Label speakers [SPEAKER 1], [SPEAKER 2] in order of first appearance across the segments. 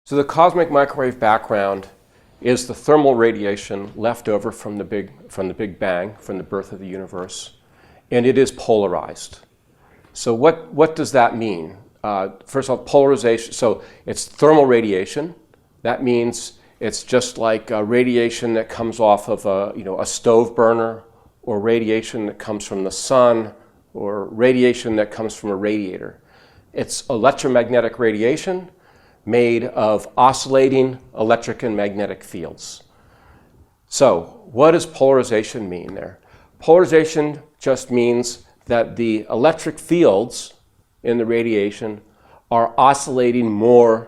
[SPEAKER 1] So the cosmic microwave background is the thermal radiation left over from the Big Bang, from the birth of the universe, and it is polarized. So what does that mean? First of all, polarization. So it's thermal radiation. That means it's just like radiation that comes off of a stove burner, or radiation that comes from the sun, or radiation that comes from a radiator. It's electromagnetic radiation made of oscillating electric and magnetic fields. So what does polarization mean there? Polarization just means that the electric fields in the radiation are oscillating more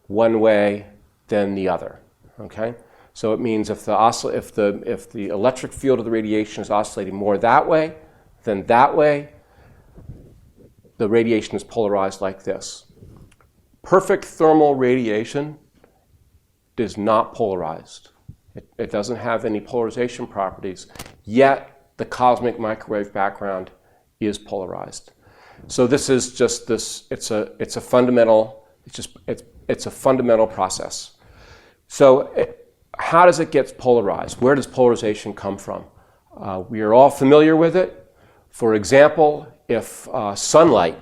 [SPEAKER 1] one way than the other. Okay? So it means if the electric field of the radiation is oscillating more that way than that way, the radiation is polarized like this. Perfect thermal radiation is not polarized. It doesn't have any polarization properties, yet the cosmic microwave background is polarized. So this is just this. It's a fundamental process. So how does it get polarized? Where does polarization come from? We are all familiar with it. For example, if sunlight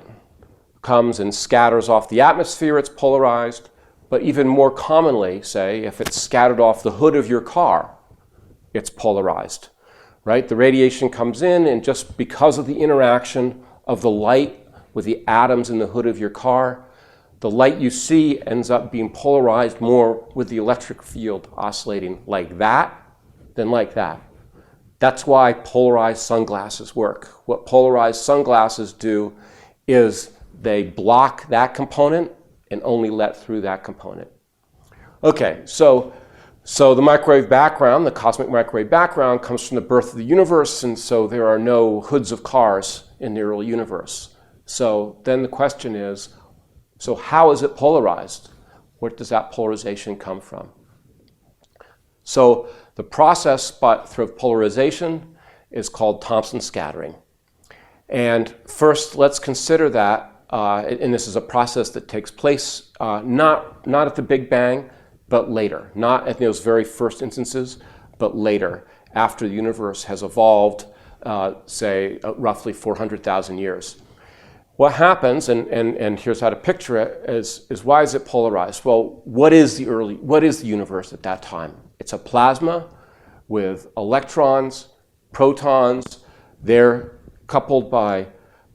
[SPEAKER 1] comes and scatters off the atmosphere, it's polarized. But even more commonly, say, if it's scattered off the hood of your car, it's polarized, right? The radiation comes in, and just because of the interaction of the light with the atoms in the hood of your car, the light you see ends up being polarized more with the electric field oscillating like that than like that. That's why polarized sunglasses work. What polarized sunglasses do is they block that component and only let through that component. Okay, so the microwave background, the cosmic microwave background, comes from the birth of the universe, and so there are no hoods of cars in the early universe. So then the question is, so how is it polarized? Where does that polarization come from? So the process through polarization is called Thompson scattering. And first, let's consider that, and this is a process that takes place not at the Big Bang, but later. Not at those very first instances, but later, after the universe has evolved, say, roughly 400,000 years. What happens, and here's how to picture it, is why is it polarized? Well, what is the universe at that time? It's a plasma with electrons, protons. They're coupled by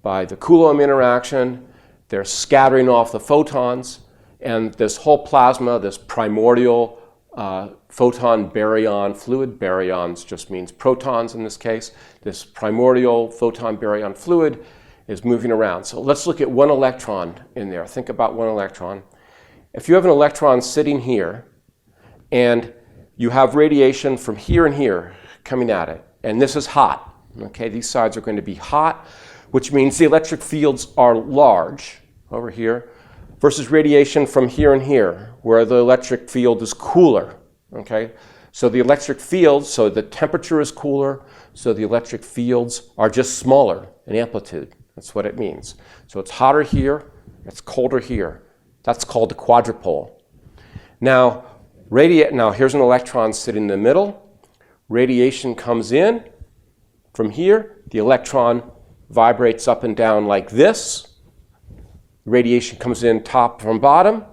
[SPEAKER 1] the Coulomb interaction. They're scattering off the photons, and this whole plasma, this primordial photon baryon fluid, baryons just means protons in this case, this primordial photon baryon fluid is moving around. So let's look at one electron in there. Think about one electron. If you have an electron sitting here, and you have radiation from here and here coming at it, and this is hot. Okay, these sides are going to be hot, which means the electric fields are large over here, versus radiation from here and here, where the electric field is cooler. Okay, so the electric fields, so the temperature is cooler, so the electric fields are just smaller in amplitude. That's what it means. So it's hotter here, it's colder here. That's called the quadrupole. Now here's an electron sitting in the middle. Radiation comes in from here. The electron vibrates up and down like this. Radiation comes in top from bottom.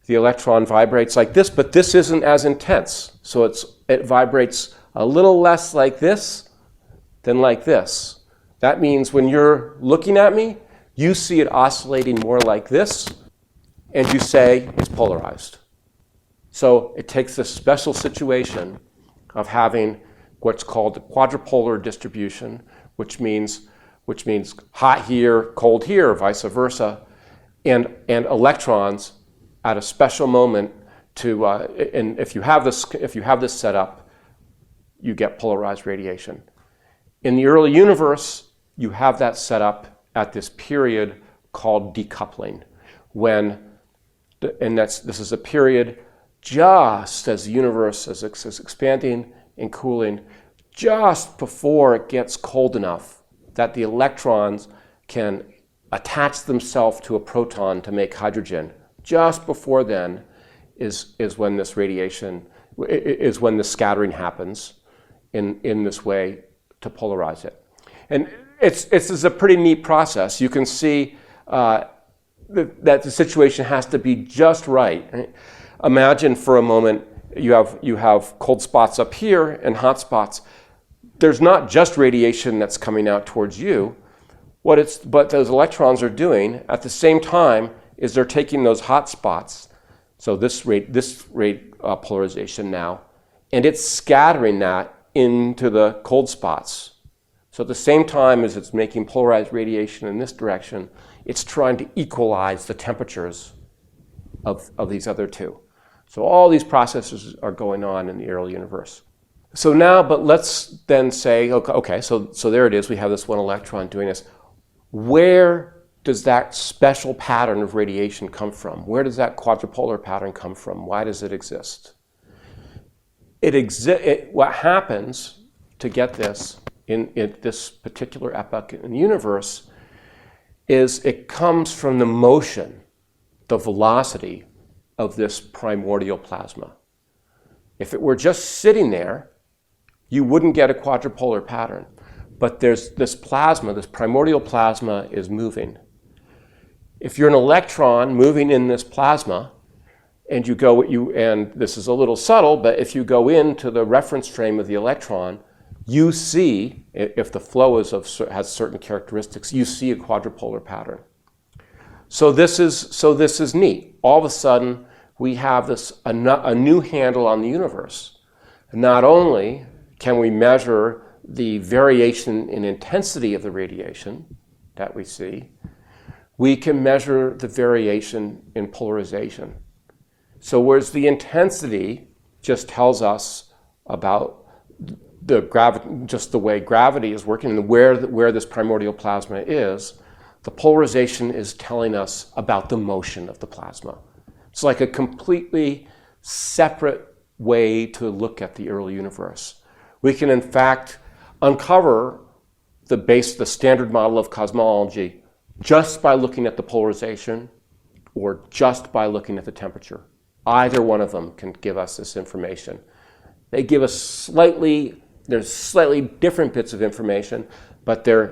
[SPEAKER 1] The electron vibrates like this, but this isn't as intense. So it vibrates a little less like this than like this. That means when you're looking at me, you see it oscillating more like this, and you say it's polarized. So it takes this special situation of having what's called the quadrupolar distribution, which means hot here, cold here, vice versa, and electrons at a special moment to, and if you have this set up, you get polarized radiation. In the early universe, you have that set up at this period called decoupling, this is a period just as the universe is expanding and cooling, just before it gets cold enough that the electrons can attach themselves to a proton to make hydrogen. Just before then is when this radiation, is when the scattering happens in this way to polarize it. And it's a pretty neat process. You can see that the situation has to be just right. Imagine for a moment you have cold spots up here and hot spots. There's not just radiation that's coming out towards you. What those electrons are doing at the same time is they're taking those hot spots, so this rate polarization now, and it's scattering that into the cold spots. So at the same time as it's making polarized radiation in this direction, it's trying to equalize the temperatures of these other two. So all these processes are going on in the early universe. So now, but let's then say, okay, so there it is. We have this one electron doing this. Where does that special pattern of radiation come from? Where does that quadrupolar pattern come from? Why does it exist? What happens to get this in this particular epoch in the universe is it comes from the motion, the velocity of this primordial plasma. If it were just sitting there, you wouldn't get a quadrupolar pattern. But there's this plasma, this primordial plasma is moving. If you're an electron moving in this plasma, and and this is a little subtle, but if you go into the reference frame of the electron, you see, if the flow has certain characteristics, you see a quadrupolar pattern. So this is neat. All of a sudden, we have a new handle on the universe. Not only can we measure the variation in intensity of the radiation that we see, we can measure the variation in polarization. So whereas the intensity just tells us about just the way gravity is working and where this primordial plasma is, the polarization is telling us about the motion of the plasma. It's like a completely separate way to look at the early universe. We can, in fact, uncover the standard model of cosmology just by looking at the polarization or just by looking at the temperature. Either one of them can give us this information. They give us there's slightly different bits of information, but they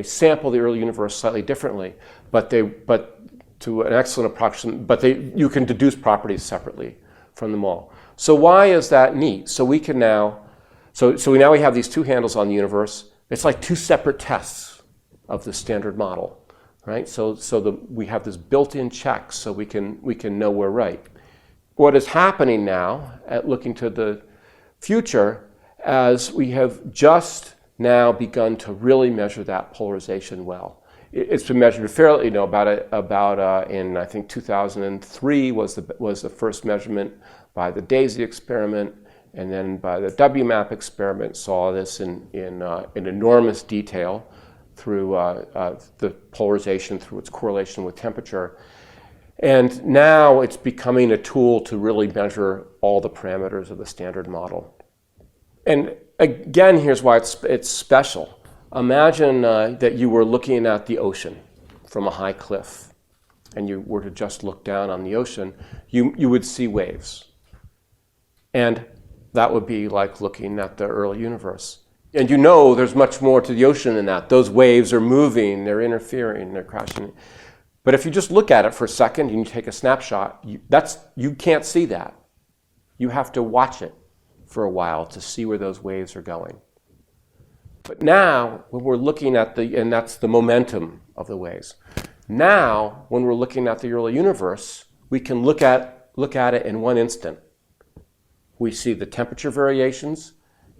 [SPEAKER 1] sample the early universe slightly differently, but to an excellent approximation, but you can deduce properties separately from them all. So why is that neat? So we can now, we have these two handles on the universe. It's like two separate tests of the standard model, right? We have this built-in check, so we can know we're right. What is happening now, at looking to the future, as we have just now begun to really measure that polarization well. It's been measured fairly, in I think 2003 was the first measurement by the DAISY experiment, and then by the WMAP experiment saw this in enormous detail through the polarization, through its correlation with temperature. And now it's becoming a tool to really measure all the parameters of the standard model. And again, here's why it's special. Imagine that you were looking at the ocean from a high cliff, and you were to just look down on the ocean, you would see waves. And that would be like looking at the early universe. And there's much more to the ocean than that. Those waves are moving, they're interfering, they're crashing. But if you just look at it for a second and you take a snapshot, you can't see that. You have to watch it for a while to see where those waves are going. But now, when we're looking at and that's the momentum of the waves. Now, when we're looking at the early universe, we can look at it in one instant. We see the temperature variations,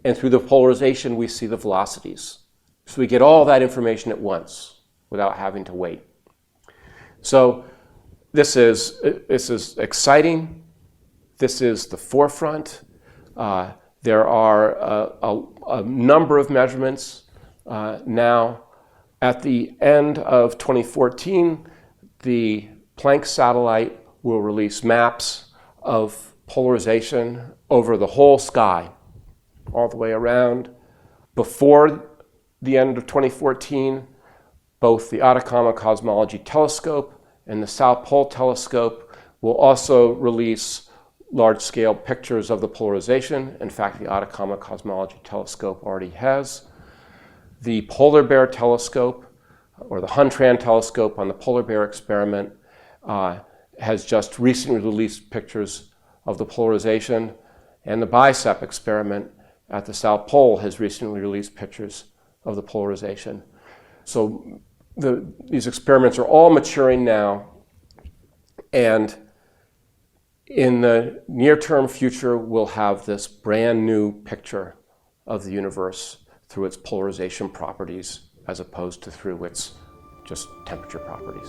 [SPEAKER 1] and through the polarization, we see the velocities. So we get all that information at once without having to wait. So this is exciting. This is the forefront. There are a number of measurements now. At the end of 2014, the Planck satellite will release maps of polarization over the whole sky, all the way around. Before the end of 2014, both the Atacama Cosmology Telescope and the South Pole Telescope will also release large-scale pictures of the polarization. In fact, the Atacama Cosmology Telescope already has. The Polar Bear Telescope, or the Huntran Telescope on the Polar Bear experiment, has just recently released pictures of the polarization, and the BICEP experiment at the South Pole has recently released pictures of the polarization. So these experiments are all maturing now, and in the near-term future, we'll have this brand new picture of the universe through its polarization properties as opposed to through its just temperature properties.